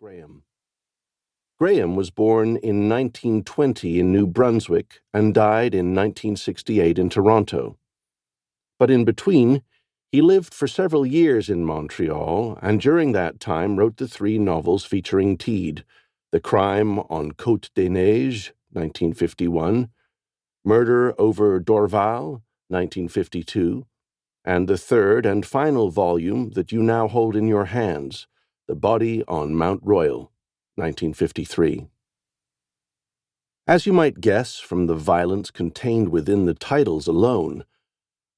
Graham. Graham was born in 1920 in New Brunswick and died in 1968 in Toronto. But in between, he lived for several years in Montreal, and during that time wrote the 3 novels featuring Teed: The Crime on Côte des Neiges, 1951, Murder over Dorval, 1952, and the 3rd and final volume that you now hold in your hands, The Body on Mount Royal, 1953. As you might guess from the violence contained within the titles alone,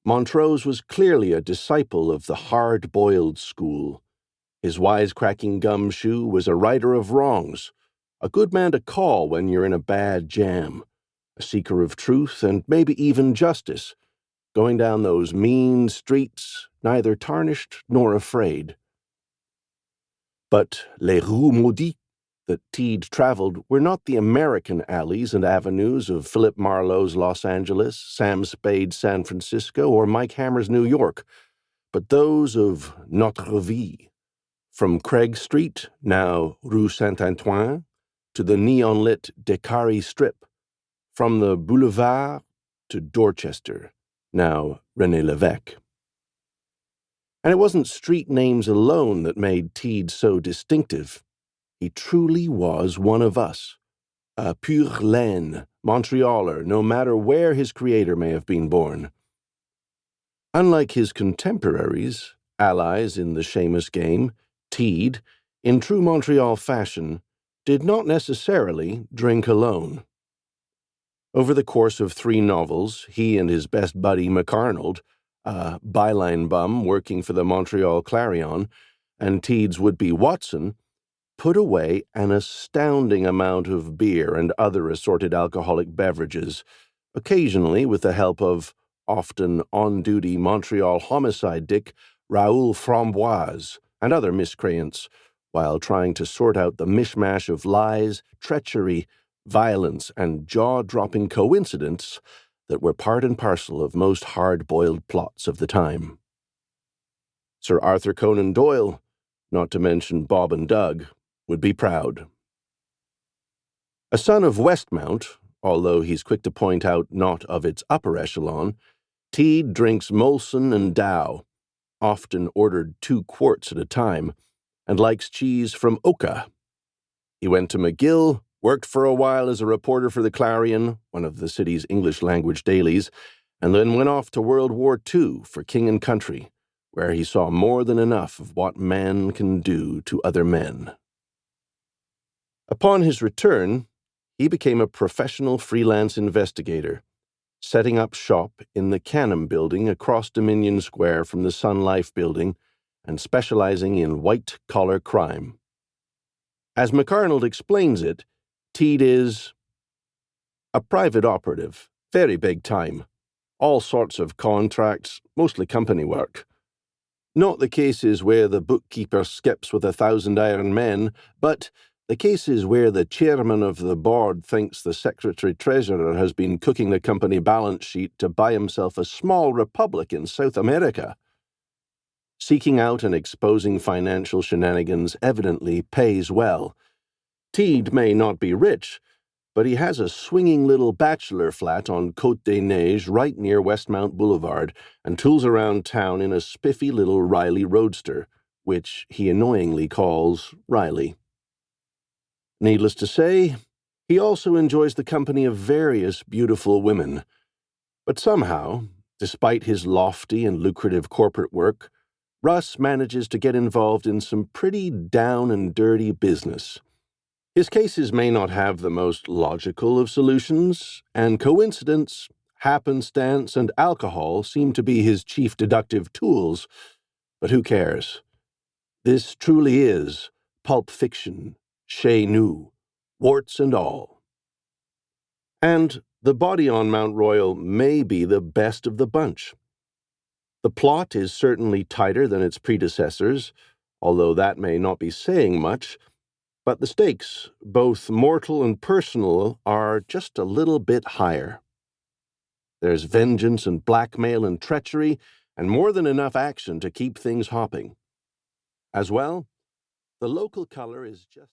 Montrose was clearly a disciple of the hard-boiled school. His wisecracking gumshoe was a righter of wrongs, a good man to call when you're in a bad jam, a seeker of truth and maybe even justice, going down those mean streets, neither tarnished nor afraid. But les rues maudites that Teed traveled were not the American alleys and avenues of Philip Marlowe's Los Angeles, Sam Spade's San Francisco, or Mike Hammer's New York, but those of Notre Vie, from Craig Street, now Rue Saint-Antoine, to the neon-lit Descaries Strip, from the Boulevard to Dorchester, now René Lévesque. And it wasn't street names alone that made Teed so distinctive. He truly was one of us, a pur laine, Montrealer, no matter where his creator may have been born. Unlike his contemporaries, allies in the Seamus game, Teed, in true Montreal fashion, did not necessarily drink alone. Over the course of 3 novels, he and his best buddy McArnold, a byline bum working for the Montreal Clarion, and Teed's would-be Watson, put away an astounding amount of beer and other assorted alcoholic beverages, occasionally with the help of often on-duty Montreal homicide dick Raoul Framboise and other miscreants, while trying to sort out the mishmash of lies, treachery, violence, and jaw-dropping coincidence that were part and parcel of most hard-boiled plots of the time. Sir Arthur Conan Doyle, not to mention Bob and Doug, would be proud. A son of Westmount, although he's quick to point out not of its upper echelon, Teed drinks Molson and Dow, often ordered 2 quarts at a time, and likes cheese from Oka. He went to McGill, worked for a while as a reporter for the Clarion, one of the city's English-language dailies, and then went off to World War II for King and Country, where he saw more than enough of what man can do to other men. Upon his return, he became a professional freelance investigator, setting up shop in the Canham building across Dominion Square from the Sun Life building and specializing in white-collar crime. As McArnold explains it, Teed is a private operative, very big time, all sorts of contracts, mostly company work. Not the cases where the bookkeeper skips with 1,000 iron men, but the cases where the chairman of the board thinks the secretary-treasurer has been cooking the company balance sheet to buy himself a small republic in South America. Seeking out and exposing financial shenanigans evidently pays well. Teed may not be rich, but he has a swinging little bachelor flat on Côte des Neiges right near Westmount Boulevard and tools around town in a spiffy little Riley roadster, which he annoyingly calls Riley. Needless to say, he also enjoys the company of various beautiful women. But somehow, despite his lofty and lucrative corporate work, Russ manages to get involved in some pretty down and dirty business. His cases may not have the most logical of solutions, and coincidence, happenstance, and alcohol seem to be his chief deductive tools, but who cares? This truly is pulp fiction, chez nous, warts and all. And The Body on Mount Royal may be the best of the bunch. The plot is certainly tighter than its predecessors, although that may not be saying much, but the stakes, both mortal and personal, are just a little bit higher. There's vengeance and blackmail and treachery, and more than enough action to keep things hopping. As well, the local color is just